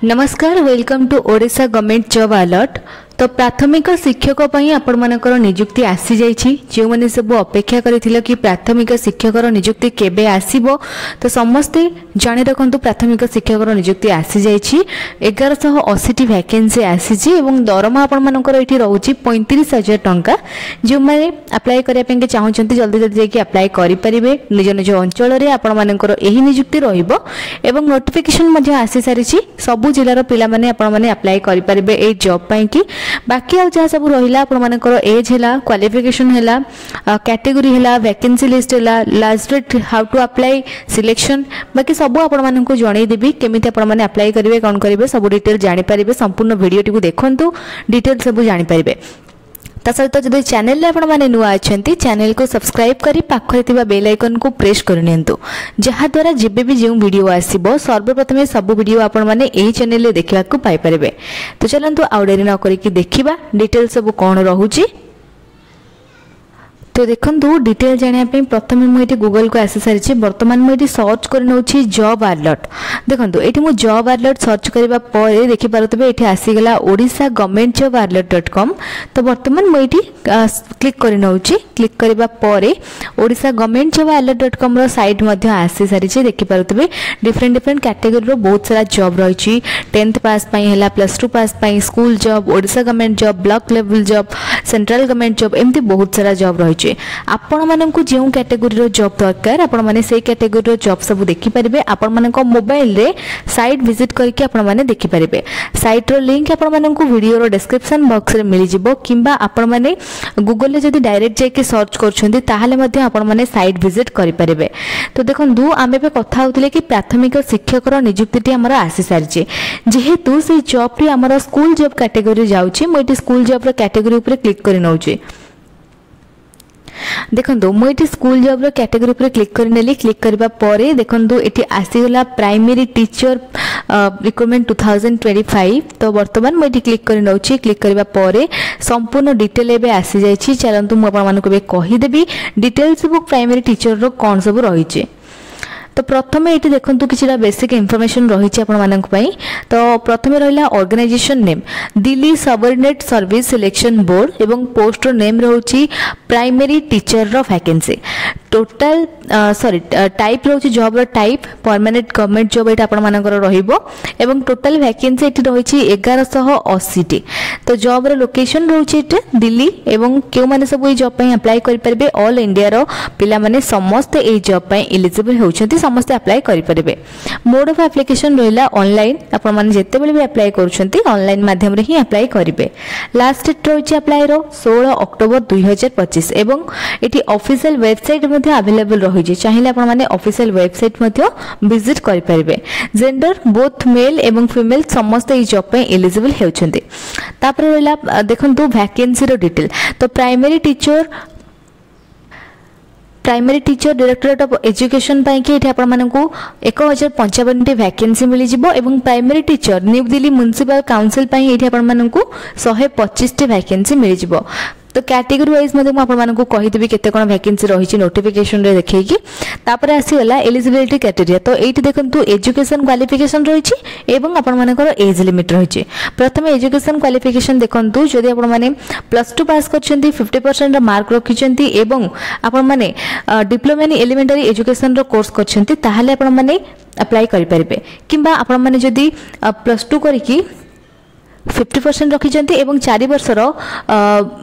नमस्कार welcome to Odisha government job alert. तो प्राथमिक शिक्षक आपण मानकर नियुक्ति आसी जाइछि। जो माने सब अपेक्षा करिथिले कि प्राथमिक शिक्षकर नियुक्ति केबे आसीबो तो समस्ते जानि रखंतु प्राथमिक शिक्षकर नियुक्ति आसी जाइछि। 1180 टी वैकेंसी आसीछि एवं दरमा आपण मानकर एठी रहउछि 35,000 टंका। जो माने अप्लाई करिया पेंके चाहउछंती जल्दी जल्दी जाके अप्लाई करि परिबे। निज निज अंचल रे आपण मानकर एही नियुक्ति रहिबो एवं नोटिफिकेशन मध्ये आसी सारिछि। सब जिल्लार पिला माने आपण माने अप्लाई करि परिबे ए जॉब पई कि बाकी आ जहाँ सब रहा आपण मानकर एज है क्वालिफिकेशन है कैटेगरी है वैकेंसी लिस्ट है last date how to apply selection बाकी सब आपण मानक जनईदेवी केमिति आपण माने अप्लाई करेंगे कौन करेंगे सब डिटेल जानीपारे। संपूर्ण वीडियो टी देखु डिटेल सब जानीपारे। ता सहित जदि चैनल रे आपण माने नुआ अछंती चैनल को सब्सक्राइब करी पाखरे थिबा बेल आइकन को प्रेस करनियंतु जहा द्वारा जेबे भी जो वीडियो आसीबो सर्वप्रथमे सब वीडियो आपण माने एही चैनल रे देखिबा को पाई परबे। तो चलंतु आउ डेरी न करी कि देखिबा डिटेल सब कोन रहउची। तो देखो डिटेल जाना प्रथम मुझे गूगल को आसी सारी बर्तमान मुझे सर्च कर जॉब अलर्ट। देखो ये मुझे जॉब अलर्ट सर्च करने पर देखिपे ये आसीगला ओडिशा गवर्नमेंट जॉब अलर्ट.com। तो बर्तमान मुझे क्लिक कर क्लिक करने ओडिशा गवर्नमेंट जॉब अलर्ट.com साइट आसी सारी देखिपे डिफरेंट डिफरेंट कैटेगरी बहुत सारा जॉब रही 10th पास है +2 pass school job Odisha government job block level job central government job एमती बहुत सारा जॉब रही। आपण मानक जो कैटेगरी जॉब दरकार आपण माने से कैटेगरी जॉब सब देखि परिबे। आपण मानक मोबाइल रे साइट विजिट करके आपण माने देखि परिबे। साइट रो लिंक आपण मानक वीडियो रो डिस्क्रिप्शन बॉक्स रे मिलि जिवो किंबा आपण माने गूगल रे जदी डायरेक्ट जाके सर्च करछन्ती ताहाले मध्ये आपण माने साइट विजिट करि परिबे। तो देखंतु आमे पे कथा होतिले कि प्राथमिक शिक्षक रो नियुक्ति हमरा आसी सारिचे जेहेतु से जॉब टी हमरा स्कूल जॉब कैटेगरी जाउची मोइटी स्कूल जॉब रो कैटेगरी ऊपर क्लिक करि नउची। देखो मुझे स्कूल जॉब कैटेगरी पर क्लिक करनेली क्लिक करबा परे देखो ये आसीगला प्राइमरी टीचर रिक्रुटमेंट 2025। तो बर्तमान मुझे क्लिक कर नउची क्लिक करबा परे संपूर्ण डिटेल एबे आसी जाइछि। चलंतु मु आपण मानको बे कहिदेबी डिटेल सब प्राइमरी टीचर रो कोन सब रहिछि। तो प्रथम ये देखो कि बेसिक इनफॉरमेशन रही आपण मानक पई। तो प्रथम रहा organization name Delhi subordinate service selection board एवं पोस्ट नेम रोची प्राइमरी टीचर रो वैकेंसी टोटल सॉरी टाइप रोची जॉब रो टाइप परमानेंट गवर्नमेंट जॉब एटा आपण मानकर रहिबो एवं टोटल वैकेंसी एटी रही 1180 टी। तो जॉब रो लोकेशन रोची दिल्ली एवं क्यों माने सब ए जॉब पई अप्लाई करि परबे ऑल इंडिया रो पिला माने समस्त ए जॉब पई एलिजिबल होउछंती समस्त अप्लाई करि परबे। मोड ऑफ एप्लिकेशन रहिला ऑनलाइन आपण माने जते बेले भी अप्लाई करूछंती ऑनलाइन माध्यम रे ही अप्लाई करिवे। लास्ट डेट रोची अप्लाई रो 16 अक्टोबर 2025 एवं एटी ऑफिशियल वेबसाइट मध्ये अवेलेबल रही चाहिए आपण माने ऑफिशियल वेबसाइट मध्ये विजिट करि परिबे। जेंडर बोथ मेल एवं फीमेल समस्त ए जॉब पे एलिजिबल हेउछंती। तापर रहिला देखंतु वैकेंसी रो डिटेल। तो primary teacher directorate of education पाई कि आपण मानकू 1055 टी वैकेंसी मिली जिवो एवं primary teacher New Delhi municipal council पाई एठी आपण मानकू 125 टी वैकेंसी मिली जिवो। तो कैटेगरी वाइज मध्ये मु आपण मानकू कहिदेबी केते कोन वैकेंसी रही नोटिफिकेशन रे देखैकी। तापर आसीगला एलिजिबिलिटी क्राइटेरिया। तो एठी देखंतु एजुकेशन क्वालिफिकेशन रही एवं आपण मानकर एज लिमिट रही। प्रथम एजुकेशन क्वालिफिकेशन देखंतु जदि आपण माने +2 पास करछंती 50% मार्क रखिछंती एवं आपण माने डिप्लोमा इन एलिमेंटरी एजुकेशन रो कोर्स करछंती ताहाले आपण माने अप्लाई करि परिबे। किंबा आपण माने जदि +2 करिकी 50% रखिछंती एवं 4 वर्षर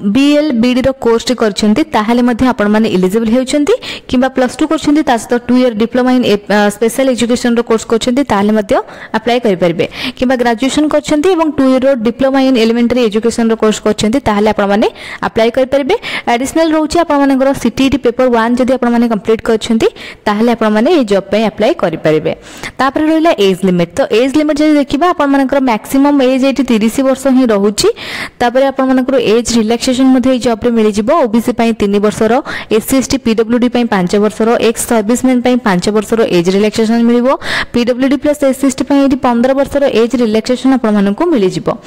बीएल बीडी रो कोर्स टी करछंती ताहाले मध्ये आपण माने एलिजिबल हेउछंती। किंबा +2 करछंती तासत 2 year diploma in special education रो कोर्स करछंती ताहाले मध्ये अप्लाई करि परिबे। किंबा ग्रेजुएशन करछंती एवं 2 year diploma in elementary education रो कोर्स करछंती ताहाले आपण माने अप्लाई करि परिबे। एडिशनल रहउची आपण मानकर सीटीईटी पेपर 1 जदि आपण माने कंप्लीट करछंती ताहाले आपण माने ए जॉब पे अप्लाई करि परिबे। तापर रहिला एज लिमिट। तो एज लिमिट जदि देखिबा आपण मानकर मैक्सिमम एज एटी 30 30 वर्ष ही रहउची तापर आपण मानकर एज रिलैक्सेशन मध्ये जॉब रे मिली जिवो ओबीसी पई 3 वर्षर एससी एसटी पीडब्ल्यूडी पई 5 वर्षर एक्स सर्विसमैन पई 5 वर्षर एज रिलैक्सेशन मिलिवो पीडब्ल्यूडी प्लस एससी एसटी पई 15 वर्षर एज रिलैक्सेशन आपण मानकु मिली जिवो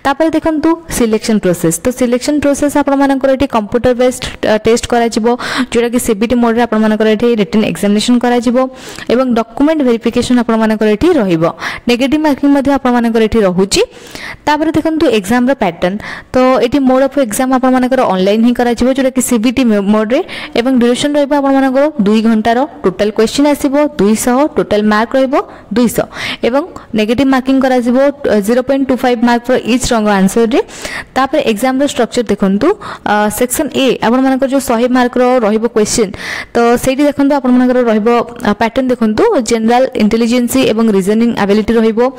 तापर देखंतु सिलेक्शन प्रोसेस तो सिलेक्शन प्रोसेस आपण मानकर एटी कंप्यूटर बेस्ड टेस्ट करा जिवो जोटा कि सीबीटी मोड रे आपण मानकर एटी रिटन एग्जामिनेशन करा जिवो एवं डॉक्यूमेंट वेरिफिकेशन आपण मानकर एटी रहिबो नेगेटिव मार्किंग मध्ये आपण मानकर एटी रहउची तापर देखंतु एग्जाम रो पैटर्न तो एटी मोड ऑफ एग्जाम आपण मानकर ऑनलाइन ही करा जिवो जोटा कि सीबीटी मोड रे एवं ड्यूरेशन रहइबो आपण मानकर 2 घंटा रो टोटल क्वेश्चन आसीबो 200 टोटल मार्क रहइबो 200 एवं नेगेटिव मार्किंग करा जिवो 0.25 mark for each wrong answer रे तापर एग्जाम रो स्ट्रक्चर देखंतु सेक्शन ए आपण मानकर जो 100 मार्क रो रहइबो क्वेश्चन तो सेठी देखंतु आपण मानकर रहइबो पैटर्न देखंतु जनरल इंटेलिजेंसी एवं रीजनिंग एबिलिटी रहइबो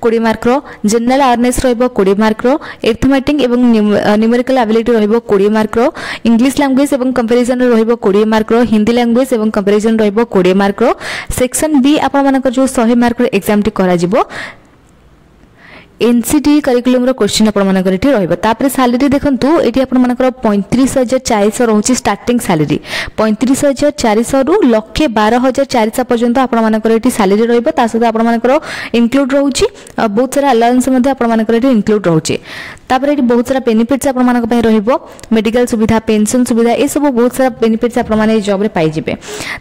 20 मार्क रो जनरल अवेयरनेस रहइबो 20 मार्क रो अरिथमेटिक एवं न्यूमेरिकल एबिलिटी रहइबो 20 मार्क रो इंग्लिश लैंग्वेज एवं कंपैरिजन रहइबो 20 मार्क रो हिंदी लैंग्वेज एवं कंपैरिजन रहइबो 20 मार्क रो सेक्शन बी आपण मानकर जो 100 मार्क रो एग्जाम टी करा जिवो एनसीटी करिकुलम रो क्वेश्चन आपण मानकर एठी रहइबो तापर सैलरी देखंतु एठी आपण मानकर 35400 रहउची स्टार्टिंग सैलरी 35400 रु 112400 पर्यंत आपण मानकर एठी सैलरी रहइबो ता सहित आपण मानकर इंक्लूड रहउची बहुत सारा अलाउंस मध्ये आपण मानकर एठी इंक्लूड रहउची तापर एठी बहुत सारा बेनिफिट्स आपण मानक पय रहइबो मेडिकल सुविधा पेंशन सुविधा ए सब बहुत सारा बेनिफिट्स आपण माने जॉब रे पाई जिवे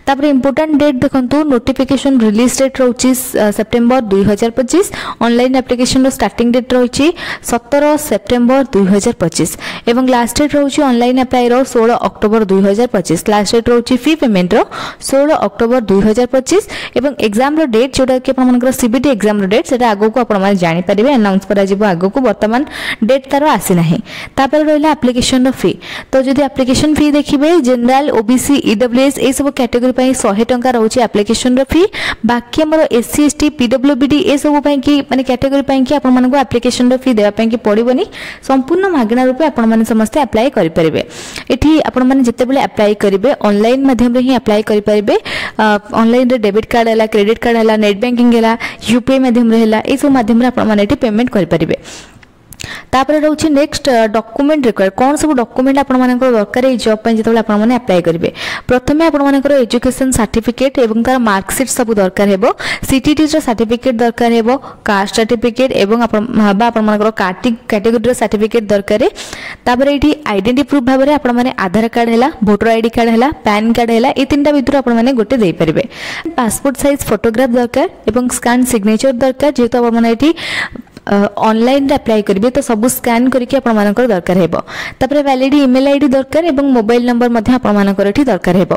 तापर इंपोर्टेंट डेट देखंतु नोटिफिकेशन रिलीज डेट रहउची सेप्टेम्बर 2025 ऑनलाइन एप्लीकेशन रो स्टार्टिंग डेट रहउची 17 सेप्टेम्बर 2025 एवं लास्ट डेट रहउची ऑनलाइन अप्लाई रो 16 अक्टोबर 2025 लास्ट डेट रहउची फी पेमेंट रो 16 अक्टोबर 2025 एवं एग्जाम रो डेट जोटा कि आपण मानकर सीबीटी एग्जाम रो डेट सेटा आगो को आपण माने जानि परिबे अनाउंस करा जिवो आगो को वर्तमान डेट तारो आसी नाही तापर रहला एप्लीकेशन रो फी तो जदि एप्लीकेशन फी देखिबे जनरल ओबीसी ईडब्ल्यूएस ए सब कैटेगरी पई 100 टंका रहउची एप्लीकेशन रो फी बाकी हमर एससी एसटी पीडब्ल्यूबीडी ए सब पई कि माने कैटेगरी पई कि आपण मानको एप्लीकेशन रो फी देबा पई कि पड़िबोनी संपूर्ण मागणा रूपे आपण माने समस्त अप्लाई करि परिबे एठी आपण माने जते बेले अप्लाई करिवे ऑनलाइन माध्यम रे ही अप्लाई करि परिबे ऑनलाइन रे डेबिट कार्ड हला क्रेडिट कार्ड हला नेट बैंकिंग हला यूपीआई माध्यम रे हला ए सब माध्यम रे आपण माने एठी पेमेंट करि परिबे तापर रहउची नेक्स्ट डॉक्यूमेंट रिक्वायर कोन सब डॉक्यूमेंट आपण मानकर दरकार ए जॉब पय जेतबे आपण माने अप्लाई करिवे प्रथमे आपण मानकर एजुकेशन सर्टिफिकेट एवं तार मार्कशीट सब दरकार हेबो सीटीटी रो सर्टिफिकेट दरकार हेबो कास्ट सर्टिफिकेट एवं आपण मानकर कैटेगरी रो सर्टिफिकेट दरकार है तापर एठी आइडेंटिटी प्रूफ भाबरे आपण माने आधार कार्ड हैला वोटर आईडी कार्ड हैला पैन कार्ड हैला ए तीनटा भितर आपण माने गोटे देई परिबे पासपोर्ट साइज फोटोग्राफ दरकार एवं स्कैन सिग्नेचर दरकार जेतो आपण माने एठी ऑनलाइन रे अप्लाई करिवे तो सब स्कैन करके आपण मानकर दरकार हेबो तापर वैलिड ईमेल आईडी दरकार एवं मोबाइल नंबर मध्ये आपण मानकर एठी दरकार हेबो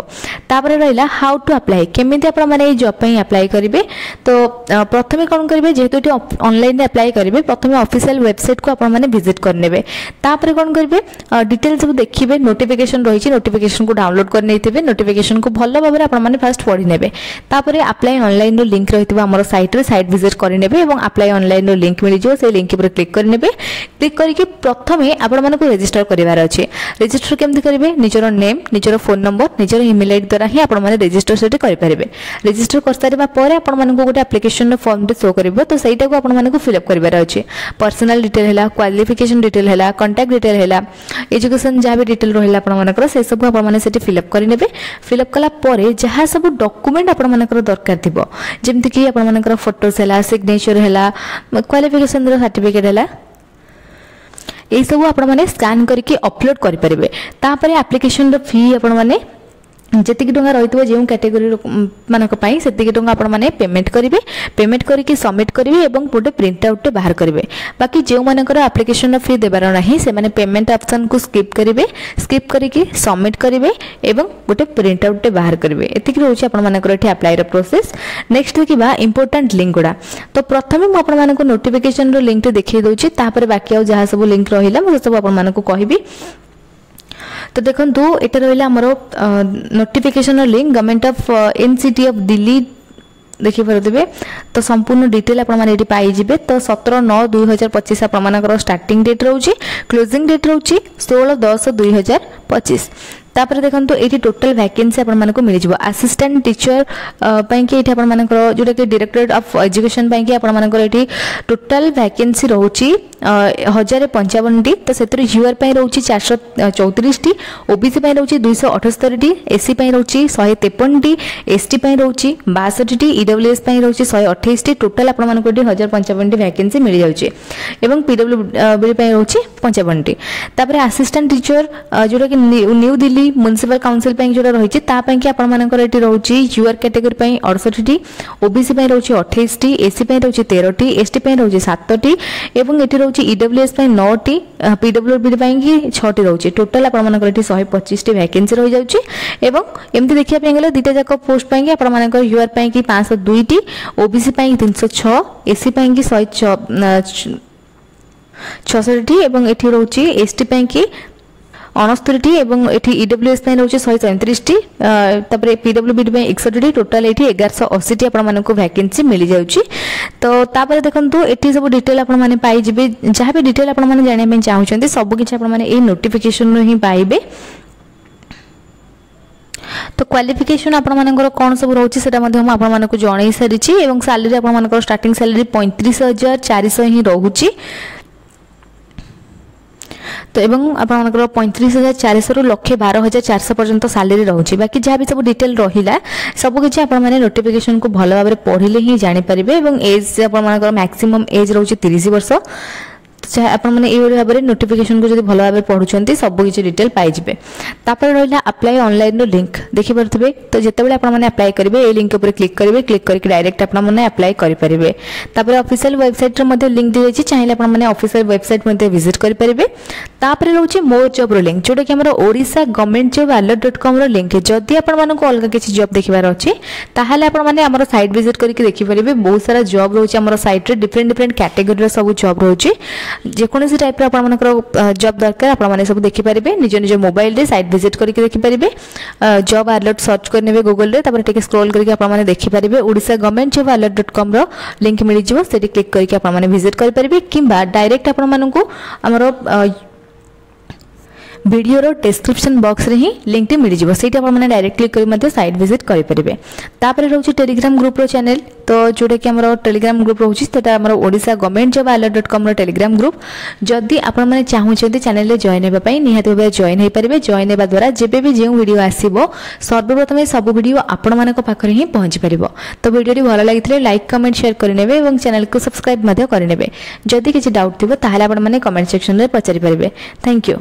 तापर रहला हाउ टू अप्लाई केमिति आपण माने ए जॉब पई अप्लाई करिवे तो प्रथमे कोन करिवे जेहेतु एठी ऑनलाइन रे अप्लाई करिवे प्रथमे ऑफिशियल वेबसाइट को आपण माने विजिट करनेबे तापर कोन करिवे डिटेल सब देखिबे नोटिफिकेशन रहिछि नोटिफिकेशन को डाउनलोड कर नैथिबे नोटिफिकेशन को भलो भाबरे आपण माने फर्स्ट पढि नेबे तापर अप्लाई ऑनलाइन रो लिंक रहितबा हमर साइट रे साइट विजिट करि नेबे एवं अप्लाई ऑनलाइन रो लिंक जो से लिंक पर क्लिक करनेबे क्लिक करके प्रथमे आपण मानको रजिस्टर करिवार अछि रजिस्टर केमति करिवे निजरो नेम निजरो फोन नंबर निजरो ईमेल आईडी द्वारा ही आपण माने रजिस्टर सेट करि परिबे रजिस्टर कर सारिबा परे आपण मानको गोटे एप्लीकेशन रो फॉर्म दे शो करबो तो सेटा को आपण मानको फिल अप करिवार अछि पर्सनल डिटेल हैला क्वालिफिकेशन डिटेल हैला कांटेक्ट डिटेल हैला एजुकेशन जहां भी डिटेल रहला आपण मानकर से सब आपण माने सेट फिल अप करिनेबे फिल अप कला परे जहां सब डॉक्यूमेंट आपण मानकर दरकार थिबो जेमति कि आपण मानकर फोटोस हैला सिग्नेचर हैला क्वालिफिकेशन सर्टिफिकेट है ये सब आपण माने स्कैन करके अपलोड करि परिबे तापर एप्लीकेशन रो फी आपण माने जेतिक टंका रहितबो जेउ कैटेगरी मानक पई सेतिक टंका आपण माने पेमेंट करिवे पेमेंट करके सबमिट करिवे एवं गोटे प्रिंट आउट बाहर करिवे बाकी जेउ मानकर एप्लीकेशन रो फी देबार नाही से माने पेमेंट ऑप्शन को स्किप करिवे स्किप करके सबमिट करिवे एवं गोटे प्रिंट आउट बाहर करिवे एतिक रहउछि आपण मानकर एठी अप्लाई रो प्रोसेस नेक्स्ट देखिबा इंपोर्टेंट लिंक गुडा तो प्रथमे म आपण मानक नोटिफिकेशन रो लिंक देखि दउछि तापर बाकी आ जहा सब लिंक रहिला म सब आपण मानक कहिबी तो देखंतु एटा रहला हमरो notification link government of NCT of Delhi देखि परदिबे तो संपूर्ण डिटेल आपण माने एटी पाई जिबे तो 17/9/2025 आपण मानकर स्टार्टिंग डेट रहउची क्लोजिंग डेट रहउची 16/10/2025 तापर देखंतु एठी टोटल वैकेंसी आपण मानको मिल जिवो असिस्टेंट टीचर पई कि एठी आपण मानकर जोटा कि डायरेक्टरेट ऑफ एजुकेशन पई कि आपण मानकर एठी टोटल वैकेंसी रहउची 1055 टी तो सेतिर यूआर पई रहउची 434 टी ओबीसी पई रहउची 278 टी एससी पई रहउची 153 टी एसटी पई रहउची 62 टी ईडब्ल्यूएस पई रहउची 128 टी टोटल आपण मानको एठी 1055 टी वैकेंसी मिल जाउची एवं पीडब्ल्यूबी पई रहउची 55 टी तापर असिस्टेंट टीचर जोटा कि न्यू दिल्ली म्युनिसिपल काउंसिल पई जोटा रहिची ता पई कि आपण मानकर एठी रहउची यूआर कैटेगरी पई 68 टी ओबीसी पई रहउची 28 टी एससी पई रहउची 13 टी एसटी पई रहउची 7 टी एवं एठी रहउची ईडब्ल्यूएस पई 9 टी पीडब्ल्यूबी पई कि 6 टी रहउची टोटल आपण मानकर एठी 125 टी वैकेंसी रहि जाउची एवं एमति देखिया पई गेले दिटा जाक पोस्ट पई कि आपण मानकर यूआर पई कि 502 टी ओबीसी पई 306 एससी पई कि 166 टी एवं एठी रहउची एसटी पई कि 69 टी एवं एठी ईडब्ल्यूएस पई रहउची 137 टी तबरे पीडब्ल्यूबी पई 61 टी टोटल एठी 1180 टी आपण मानको वैकेंसी मिल जाउची तो तापर देखंतु एठी सब डिटेल आपण माने पाई जिबे जहां भी डिटेल आपण माने जानिया पई चाहउचंती सब किछ आपण माने ए नोटिफिकेशन नु ही पाइबे तो क्वालिफिकेशन आपण मानकर कोन सब रहउची सेटा मध्ये हम आपण मानको जणै सारिची एवं सैलरी आपण मानकर स्टार्टिंग सैलरी 35400 ही रहउची तो एवं आपण मानकर 35400 रु 1,12,400 पर्यंत सैलरी रहउची बाकी जहां भी सब डिटेल रहिला सब किछ आपण माने नोटिफिकेशन को भलो भाबरे पढिले ही जानि परिबे एवं एज आपण मानकर मैक्सिमम एज रहउची 30 वर्ष आपण माने ए भाबरे नोटिफिकेशन को जदी भलो भाबरे पढुचंती सब किछ डिटेल पाइ जिवे तापर रहला अप्लाई ऑनलाइन रो लिंक देखि परथिबे तो जेतेबेले आपण माने अप्लाई करिवे ए लिंक ऊपर क्लिक करिवे क्लिक करके डायरेक्ट आपण माने अप्लाई करि परिबे तापर ऑफिशियल वेबसाइट रे मध्ये लिंक दिए छि चाहिले आपण माने ऑफिशियल वेबसाइट मध्ये विजिट करि परिबे तापर रहउछि मोर जॉब रो लिंक जोटा कि हमर ओडिसा गवर्नमेंट जॉब alert.com रो लिंक जदी आपण मानको अलगा किछि जॉब देखिबार अछि ताहाले आपण माने हमर साइट विजिट करके देखि परिबे बहुत सारा जॉब रहउछि हमर साइट रे डिफरेंट कैटेगरी रो सब जॉब रहउछि जेकोसी टाइप आपण मानकर जॉब दरकार आपण माने सब देखि परिबे निज निज मोबाइल रे साइट विजिट करके देखि परिबे जॉब अलर्ट सर्च करनेबे गूगल रे तापर टिके स्क्रॉल करके आपण माने देखि परिबे ओडिसा गवर्नमेंट जॉब alert.com रो लिंक मिलि जिवो सेठी क्लिक करके आपण माने विजिट कर परिबे किंबा डायरेक्ट आपण मानकु हमरो वीडियो रो डिस्क्रिप्शन बॉक्स रे ही लिंक टे मिल जिवो सेठी आपण माने डायरेक्ट क्लिक करी मध्ये साइट विजिट करि परिबे तापर रहउची टेलीग्राम ग्रुप रो चैनल तो जोटा कि हमरो टेलीग्राम ग्रुप रहउची सेटा हमरो ओडिसा गवर्नमेंट जॉब alert.com रो टेलीग्राम ग्रुप जदी आपण माने चाहू छथि चैनल रे जॉइन हेबा पई निहात भाबे जॉइन हे परिबे जॉइन हेबा द्वारा जेबे भी जे वीडियो आसीबो सर्वप्रथम सब वीडियो आपण मानको पाखरे ही पहुंची परिबो तो वीडियो री भलो लागितले लाइक कमेंट शेयर करिनेबे एवं चैनल को सब्सक्राइब मध्ये करिनेबे जदी किछि डाउट थिबो ताहाले आपण माने कमेंट सेक्शन रे पचारि परिबे थैंक यू।